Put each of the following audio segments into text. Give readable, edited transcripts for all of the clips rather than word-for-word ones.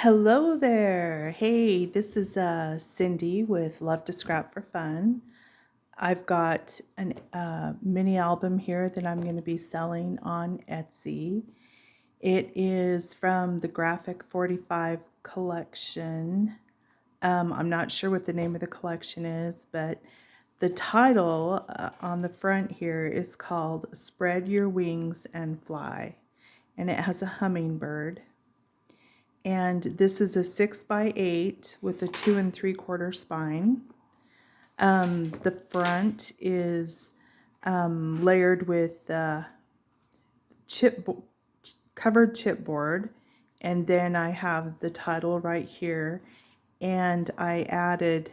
Hello there. Hey, this is Cindy with Love to Scrap for Fun. I've got a mini album here that I'm going to be selling on Etsy. It is from the Graphic 45 collection. I'm not sure what the name of the collection is, but the title on the front here is called Spread Your Wings and Fly, and it has a hummingbird. And this is a 6x8 with a 2 3/4 spine. The front is layered with covered chipboard, and then I have the title right here, and I added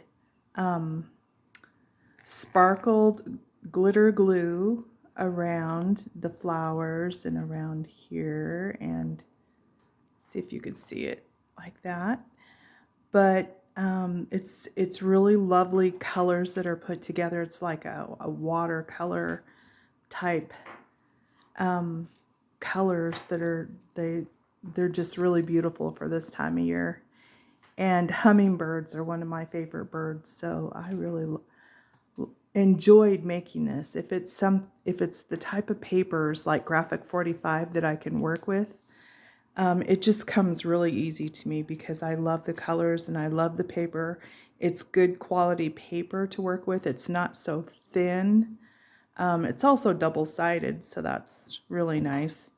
sparkled glitter glue around the flowers and around here, and see if you could see it like that. But it's really lovely colors that are put together. It's like a watercolor type colors that are they're just really beautiful for this time of year. And hummingbirds are one of my favorite birds, so I really enjoyed making this. If it's the type of papers like Graphic 45 that I can work with, it just comes really easy to me because I love the colors and I love the paper. It's good quality paper to work with. It's not so thin. It's also double-sided, so that's really nice.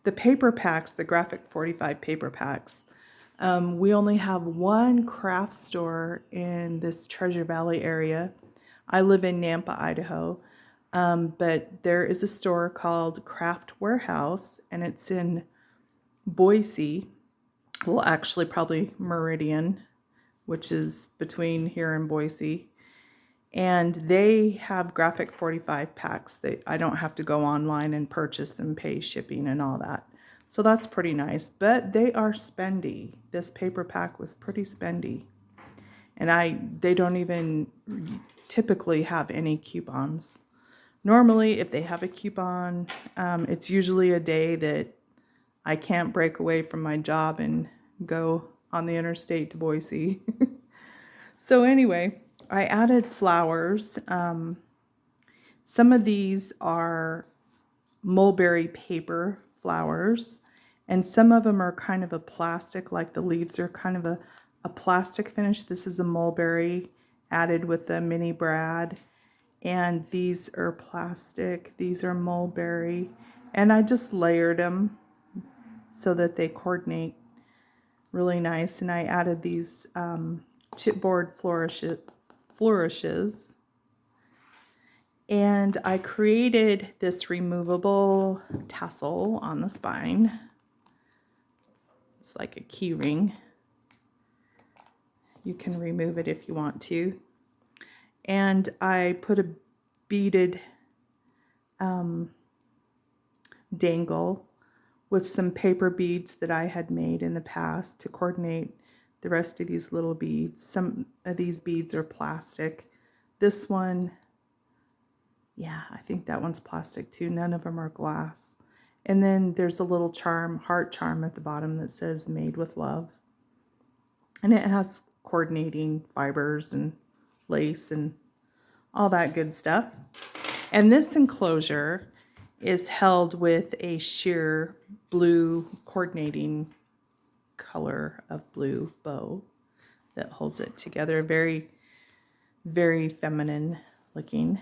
The paper packs, the Graphic 45 paper packs, we only have one craft store in this Treasure Valley area. I live in Nampa, Idaho, but there is a store called Craft Warehouse, and it's in Boise, well, actually probably Meridian, which is between here and Boise. And they have Graphic 45 packs that I don't have to go online and purchase and pay shipping and all that. So that's pretty nice, but they are spendy. This paper pack was pretty spendy. And they don't even typically have any coupons. Normally, if they have a coupon, it's usually a day that I can't break away from my job and go on the interstate to Boise. So anyway, I added flowers. Some of these are mulberry paper flowers, and some of them are kind of a plastic, like the leaves are kind of a plastic finish. This is a mulberry added with a mini brad, and these are plastic. These are mulberry, and I just layered them so that they coordinate really nice. And I added these chipboard flourishes. And I created this removable tassel on the spine. It's like a key ring. You can remove it if you want to. And I put a beaded dangle with some paper beads that I had made in the past to coordinate the rest of these little beads. Some of these beads are plastic. This one, yeah, I think that one's plastic too. None of them are glass. And then there's a little charm, heart charm at the bottom that says made with love. And it has coordinating fibers and lace and all that good stuff. And this enclosure is held with a sheer blue coordinating color of blue bow that holds it together. Very, very feminine looking.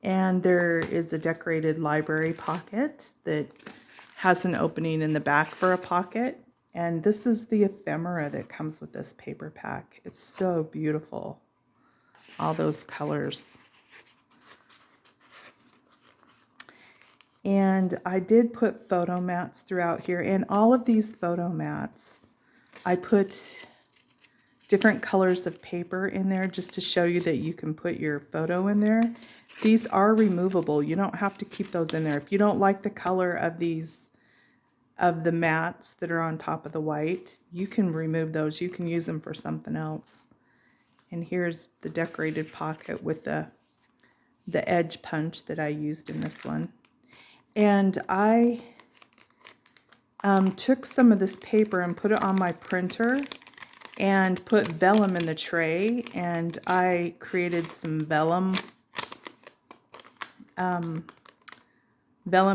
And there is a decorated library pocket that has an opening in the back for a pocket. And this is the ephemera that comes with this paper pack. It's so beautiful. All those colors. And I did put photo mats throughout here. And all of these photo mats, I put different colors of paper in there just to show you that you can put your photo in there. These are removable. You don't have to keep those in there. If you don't like the color of the mats that are on top of the white, you can remove those. You can use them for something else. And here's the decorated pocket with the edge punch that I used in this one. And I took some of this paper and put it on my printer and put vellum in the tray, and I created some vellum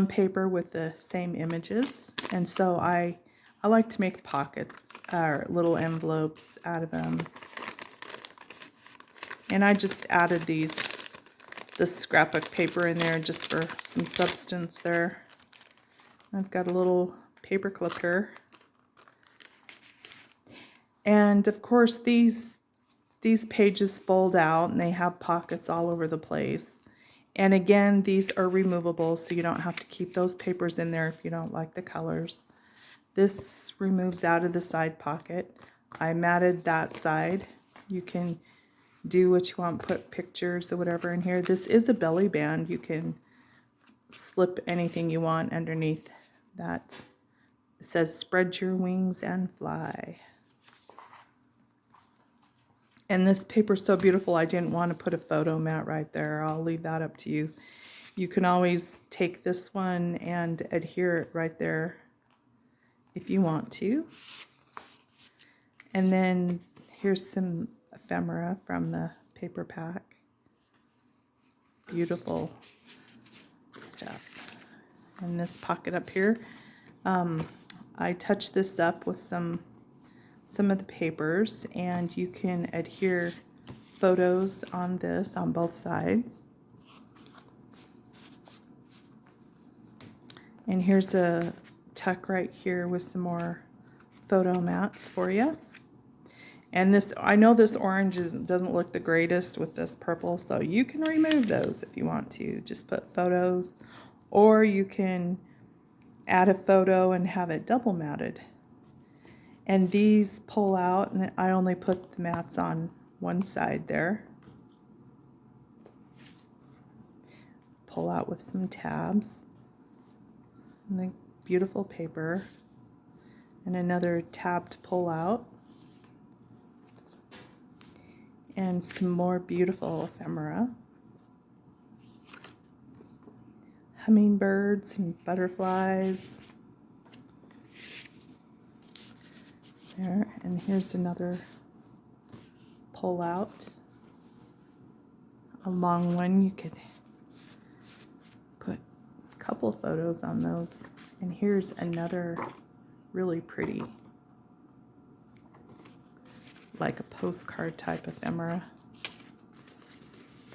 paper with the same images. And so I like to make pockets or little envelopes out of them. And I just added this scrapbook paper in there just for some substance there. I've got a little paper clipper. And of course these pages fold out and they have pockets all over the place. And again, these are removable, so you don't have to keep those papers in there if you don't like the colors. This removes out of the side pocket. I matted that side. You can do what you want, put pictures or whatever in here. This is a belly band. You can slip anything you want underneath that. It says spread your wings and fly. And this paper's so beautiful, I didn't want to put a photo mat right there. I'll leave that up to you. You can always take this one and adhere it right there if you want to. And then here's some ephemera from the paper pack. Beautiful stuff. And this pocket up here, I touched this up with some of the papers, and you can adhere photos on this on both sides. And here's a tuck right here with some more photo mats for you. And this, I know this orange doesn't look the greatest with this purple, so you can remove those if you want to. Just put photos, or you can add a photo and have it double matted. And these pull out, and I only put the mats on one side there. Pull out with some tabs. And the beautiful paper. And another tabbed pull out. And some more beautiful ephemera. Hummingbirds and butterflies. There, and here's another pull out, a long one. You could put a couple photos on those. And here's another really pretty, like a postcard type ephemera.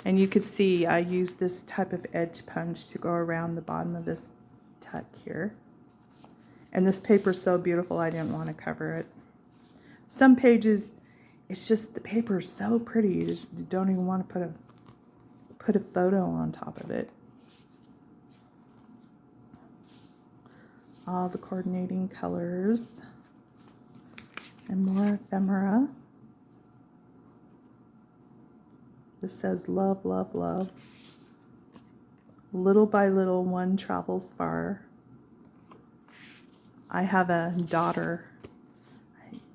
And you can see I use this type of edge punch to go around the bottom of this tuck here. And this paper's so beautiful, I didn't want to cover it. Some pages, it's just the paper is so pretty, you don't even want to put a photo on top of it. All the coordinating colors and more ephemera. This says love, love, love. Little by little, one travels far. I have a daughter.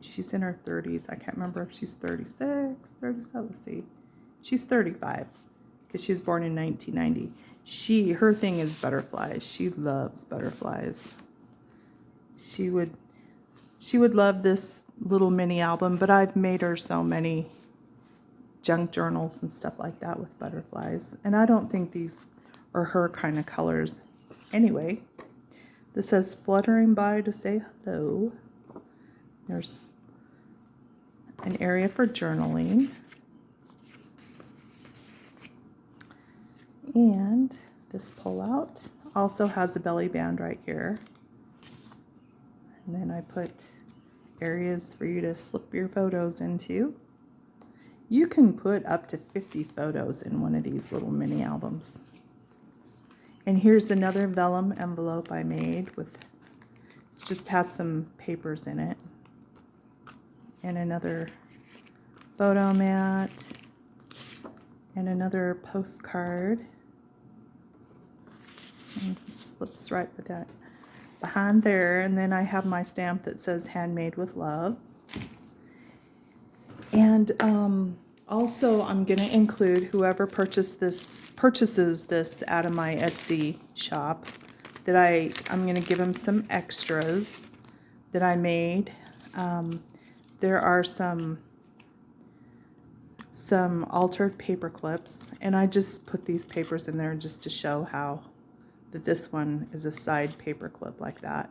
She's in her 30s. I can't remember if she's 36, 37. Let's see. She's 35 because she was born in 1990. Her thing is butterflies. She loves butterflies. She would love this little mini album, but I've made her so many junk journals and stuff like that with butterflies. And I don't think these are her kind of colors. Anyway, this says fluttering by to say hello. There's an area for journaling. And this pull-out also has a belly band right here. And then I put areas for you to slip your photos into. You can put up to 50 photos in one of these little mini albums. And here's another vellum envelope I made with, it just has some papers in it. And another photo mat. And another postcard. And it slips right with that behind there. And then I have my stamp that says handmade with love. And also I'm going to include whoever purchases this out of my Etsy shop, that I'm going to give them some extras. that I made. There are some altered paper clips, and I just put these papers in there just to show how that this one is a side paper clip like that,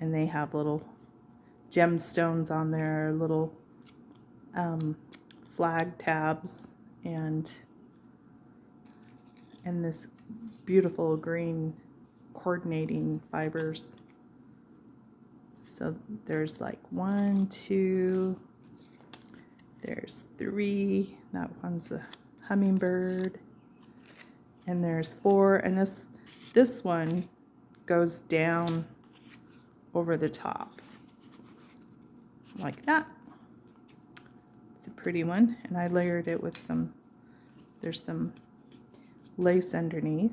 and they have little gemstones on there, little flag tabs, and this beautiful green coordinating fibers. So there's like 1, 2, there's 3, that one's a hummingbird, and there's 4, and this one goes down over the top like that. It's a pretty one, and I layered it with there's some lace underneath,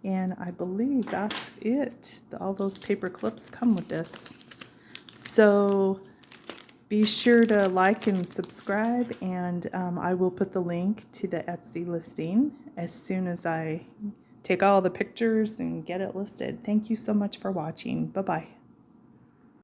and I believe that's it. All those paper clips come with this. So be sure to like and subscribe, and I will put the link to the Etsy listing as soon as I take all the pictures and get it listed. Thank you so much for watching. Bye-bye.